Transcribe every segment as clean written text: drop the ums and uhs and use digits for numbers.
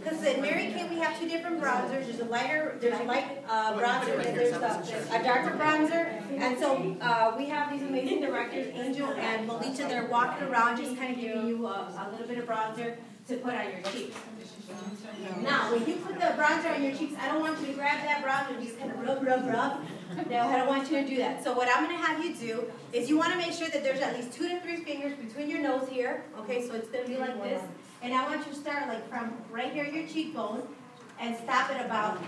because in Mary Kay we have two different bronzers. There's a light bronzer, and there's a darker bronzer. And so we have these amazing directors, Angel and Melita. They're walking around, just kind of giving you a little bit of bronzer to put on your cheeks. Now, when you put the bronzer on your cheeks, I don't want you to grab that bronzer and just kind of rub. No, I don't want you to do that. So what I'm going to have you do is you want to make sure that there's at least 2 to 3 fingers between your nose here. Okay, so it's going to be like this. And I want you to start like from right here, your cheekbone, and stop it about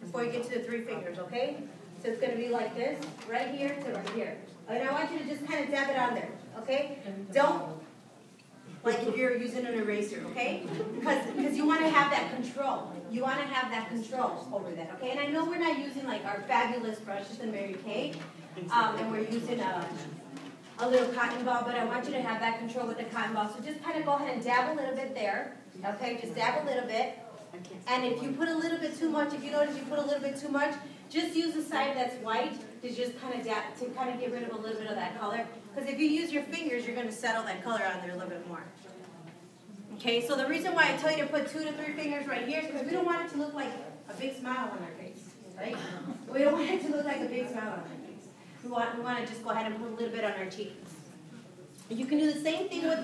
before you get to the 3 fingers, okay? So it's going to be like this, right here to right here. And I want you to just kind of dab it on there, okay? Don't, like if you're using an eraser, okay? Because you want to have that control. You want to have that control over that, okay? And I know we're not using like our fabulous brushes in Mary Kay, and we're using a little cotton ball, but I want you to have that control with the cotton ball. So just kind of go ahead and dab a little bit there, okay? Just dab a little bit. And if you put a little bit too much, if you notice you put a little bit too much, just use the side that's white to just kind of dab, to kind of get rid of a little bit of that color. Because if you use your fingers, you're going to settle that color on there a little bit more. Okay, so the reason why I tell you to put 2 to 3 fingers right here is because we don't want it to look like a big smile on our face, right? We don't want it to look like a big smile on our face. We want to just go ahead and put a little bit on our cheeks. You can do the same thing with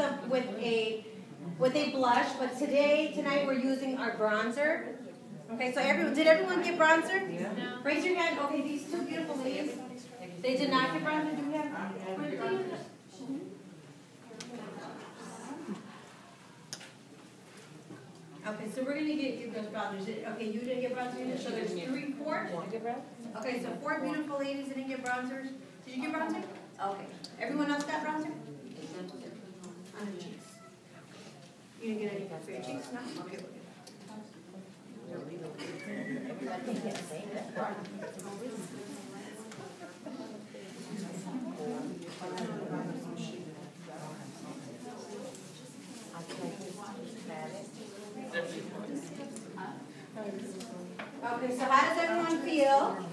a blush, but tonight we're using our bronzer. Okay, so did everyone get bronzer? Yeah. No. Raise your hand. Okay, these 2 beautiful ladies, they did not get bronzer. Do we have? Okay, so we're going to get those bronzers. Okay, you didn't get bronzer, so there's 4. Okay, so 4 beautiful ladies didn't get bronzers. Did you get bronzer? Okay. Everyone else got bronzer? On the cheeks. You didn't get any for your cheeks? No? Okay. Okay, so how does everyone feel